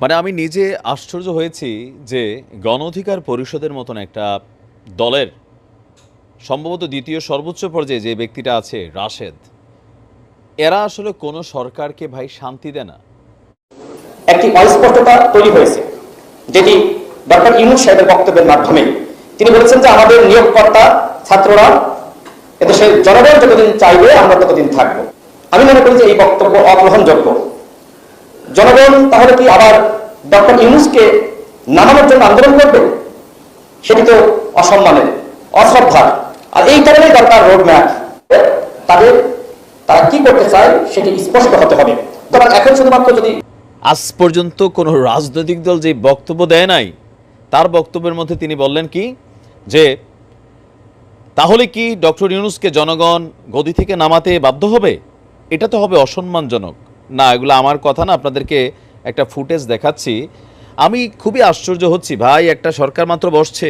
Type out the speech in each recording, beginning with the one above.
মানে আমি নিজে আশ্চর্য হয়েছি যে গণ অধিকার পরিষদের মতন একটা দলের সম্ভবত দ্বিতীয় সর্বোচ্চ পর্যায়ে যে ব্যক্তিটা আছে রাশেদ, এরা আসলে কোনো সরকারকে ভাই শান্তি দেয় না। একটি অস্পষ্টতা তৈরি হয়েছে, যেটি ডক্টর ইউনূস সাহেবের বক্তব্যের মাধ্যমে তিনি বলেছেন যে আমাদের নিয়োগকর্তা ছাত্ররা এদেশের জনগণ যতদিন চাইবে আমরা ততদিন থাকবো। আমি মনে করি যে এই বক্তব্য অগ্রহণযোগ্য। জনগণ তাহলে কি আবার ডক্টর ইউনূসকে নামানোর জন্য আন্দোলন করবে? সেটি তো অসম্মানের, অশ্রদ্ধার। আর এই কারণেই দরকার রোডম্যাপ। তারা কি করতে চায় সেটি স্পষ্ট হতে হবে। তখন এখন শুধুমাত্র যদি আজ পর্যন্ত কোনো রাজনৈতিক দল যে বক্তব্য দেয় নাই, তার বক্তব্যের মধ্যে তিনি বললেন কি যে তাহলে কি ডক্টর ইউনূসকে জনগণ গদি থেকে নামাতে বাধ্য হবে? এটা তো হবে অসম্মানজনক। না, এগুলো আমার কথা না, আপনাদেরকে একটা ফুটেজ দেখাচ্ছি। আমি খুবই আশ্চর্য হচ্ছি ভাই, একটা সরকার মাত্র বসছে,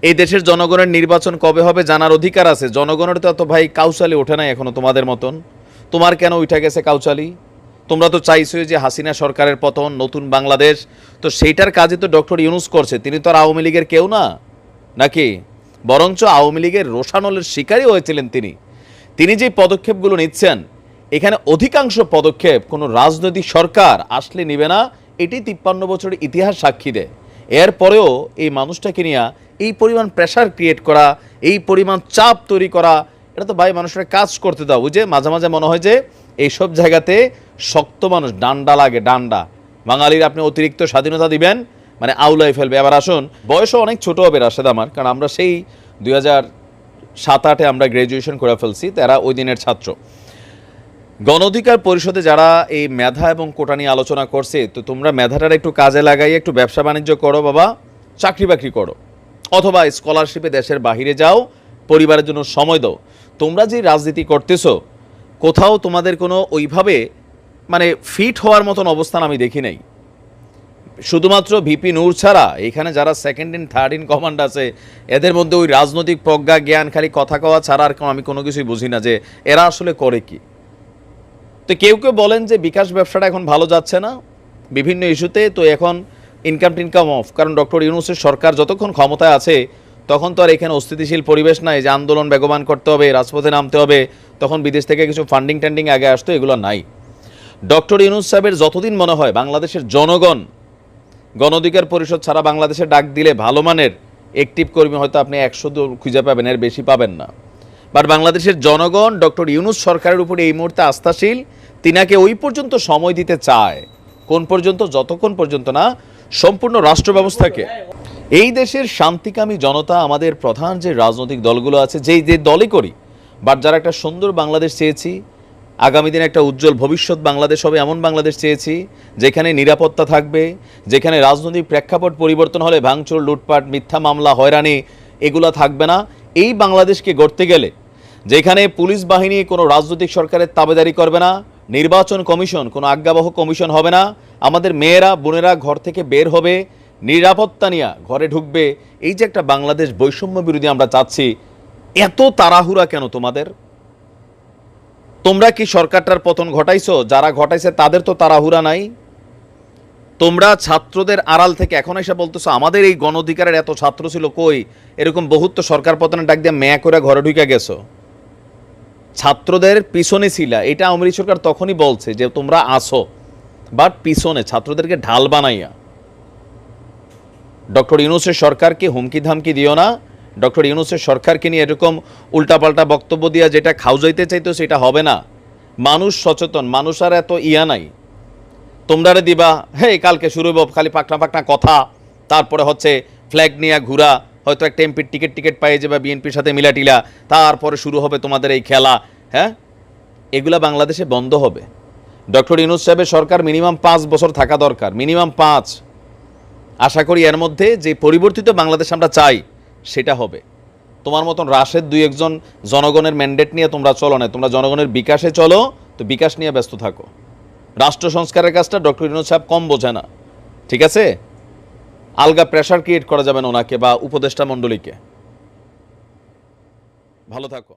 এই দেশের জনগণের নির্বাচন কবে হবে জানার অধিকার আছে। জনগণের তো ভাই কাউচালি ওঠে নাই এখনো তোমাদের মতন। তোমার কেন উঠে গেছে কাউচালি? তোমরা তো চাইছো যে হাসিনা সরকারের পতন, নতুন বাংলাদেশ, তো সেইটার কাজে তো ডক্টর ইউনূস করছে। তিনি তো আর আওয়ামী লীগের কেউ না নাকি? বরঞ্চ আওয়ামী লীগের রোষানলের শিকারই হয়েছিলেন তিনি। তিনি যে পদক্ষেপগুলো নিচ্ছেন, এখানে অধিকাংশ পদক্ষেপ কোনো রাজনৈতিক সরকার আসলে নিবে না। এটি 53 বছরের ইতিহাস সাক্ষী দেয়। এরপরেও এই মানুষটাকে নিয়ে এই পরিমাণ প্রেশার ক্রিয়েট করা, এই পরিমাণ চাপ তৈরি করা, এটা তো ভাই মানুষের কাজ করতে দাও। বুঝে মাঝে মাঝে মনে হয় যে এইসব জায়গাতে শক্ত মানুষ ডান্ডা লাগে, ডান্ডা। বাঙালির আপনি অতিরিক্ত স্বাধীনতা দিবেন মানে আউলাই ফেলবে। এবার আসুন, বয়সও অনেক ছোট হবে রাশেদ আমার, কারণ আমরা সেই 2007-08 আমরা গ্র্যাজুয়েশন করে ফেলছি, তারা ওই দিনের ছাত্র। গণ অধিকার পরিষদে যারা এই মেধা এবং কোটা নিয়ে আলোচনা করছে, তো তোমরা মেধাটার একটু কাজে লাগাই একটু ব্যবসা বাণিজ্য করো বাবা, চাকরি বাকরি করো, অথবা স্কলারশিপে দেশের বাহিরে যাও, পরিবারের জন্য সময় দাও। তোমরা যে রাজনীতি করতেছো, কোথাও তোমাদের কোনো ওইভাবে মানে ফিট হওয়ার মতন অবস্থান আমি দেখি নাই। শুধুমাত্র ভিপি নূর ছাড়া এখানে যারা second in third in command আছে, এদের মধ্যে ওই রাজনৈতিক প্রজ্ঞা জ্ঞান খালি কথা কওয়া ছাড়া আর আমি কোনো কিছুই বুঝি না যে এরা আসলে করে কি। তো কেউ কেউ বলেন যে বিকাশ ব্যবসাটা এখন ভালো যাচ্ছে না বিভিন্ন ইস্যুতে, তো এখন ইনকাম টিনকাম অফ, কারণ ডক্টর ইউনূসের সরকার যতক্ষণ ক্ষমতায় আছে তখন তো আর এখানে অস্থিতিশীল পরিবেশ নাই যে আন্দোলন বেগবান করতে হবে, রাজপথে নামতে হবে, তখন বিদেশ থেকে কিছু ফান্ডিং ট্যান্ডিং আগে আসতো, এগুলো নাই। ডক্টর ইউনূস সাহেবের যতদিন মনে হয় বাংলাদেশের জনগণ গণ অধিকার পরিষদ ছাড়া বাংলাদেশে ডাক দিলে ভালো মানের অ্যাক্টিভ কর্মী হয়তো আপনি 100 খুঁজে পাবেন, এর বেশি পাবেন না। বাট বাংলাদেশের জনগণ ডক্টর ইউনূস সরকারের উপরে এই মুহূর্তে আস্থাশীল। তিনাকে ওই পর্যন্ত সময় দিতে চায়, কোন পর্যন্ত? যতক্ষণ পর্যন্ত না সম্পূর্ণ রাষ্ট্র ব্যবস্থাকে, এই দেশের শান্তিকামী জনতা, আমাদের প্রধান যে রাজনৈতিক দলগুলো আছে, যেই যে দলই করি, বাট যারা একটা সুন্দর বাংলাদেশ চেয়েছি, আগামী দিনে একটা উজ্জ্বল ভবিষ্যৎ বাংলাদেশ হবে এমন বাংলাদেশ চেয়েছি, যেখানে নিরাপত্তা থাকবে, যেখানে রাজনৈতিক প্রেক্ষাপট পরিবর্তন হলে ভাঙচুর, লুটপাট, মিথ্যা মামলা, হয়রানি এগুলো থাকবে না। এই বাংলাদেশকে গড়তে গেলে যেখানে পুলিশ বাহিনী কোনো রাজনৈতিক সরকারের তাবেদারি করবে না, নির্বাচন কমিশন কোনো আজ্ঞাবহ কমিশন হবে না, আমাদের মেয়েরা বোনেরা ঘর থেকে বের হবে, নিরাপত্তা নিয়ে ঘরে ঢুকবে, এই যে একটা বাংলাদেশ বৈষম্য বিরোধী আমরা চাচ্ছি, এত তাড়াহুড়া কেন তোমাদের? তোমরা কি সরকারটার পতন ঘটাইছো? যারা ঘটাইছে তাদের তো তাড়াহুড়া নাই। তোমরা ছাত্রদের আড়াল থেকে এখন এসে বলতেছো আমাদের এই গণ অধিকারের এত ছাত্র ছিল, কই? এরকম বহুত তো সরকার পতনের ডাক দিয়ে ম্যা করে ঘরে ঢুকে গেছো। ছাত্রদের পিছনে ছিলা, এটা আওয়ামী লীগ সরকার তখনই বলছে যে তোমরা আসো, বাট পিছনে ছাত্রদেরকে ঢাল বানাইয়া। ডক্টর ইউনূসের সরকারকে হুমকি ধামকি দিও না। ডক্টর ইউনূসের সরকারকে নিয়ে এরকম উল্টাপাল্টা বক্তব্য দিয়া যেটা খাউজাইতে চাইতো সেটা হবে না। মানুষ সচেতন, মানুষ আর এত ইয়া নাই। তোমরা দিবা হে কালকে শুরু হইব খালি পাকনা পাকনা কথা, তারপরে হচ্ছে ফ্ল্যাগ নিয়ে ঘুরা, হয়তো একটা এমপির টিকিট পাইয়ে যাবে বিএনপির সাথে মিলাটিলা, তারপরে শুরু হবে তোমাদের এই খেলা। হ্যাঁ, এগুলা বাংলাদেশে বন্ধ হবে। ডক্টর ইউনূস সাহেবের সরকার মিনিমাম 5 বছর থাকা দরকার, মিনিমাম 5। আশা করি এর মধ্যে যে পরিবর্তিত বাংলাদেশ আমরা চাই সেটা হবে। তোমার মতন রাশেদ 2-1 জনগণের ম্যান্ডেট নিয়ে তোমরা চলো না, তোমরা জনগণের বিকাশে চলো, তো বিকাশ নিয়ে ব্যস্ত থাকো। রাষ্ট্র সংস্কারের কাজটা ডক্টর ইউনূস সাহেব কম বোঝে না, ঠিক আছে? আলগা প্রেশার ক্রিয়েট করা যাবে না ওনাকে বা উপদেষ্টা মণ্ডলীকে। ভালো থাকো।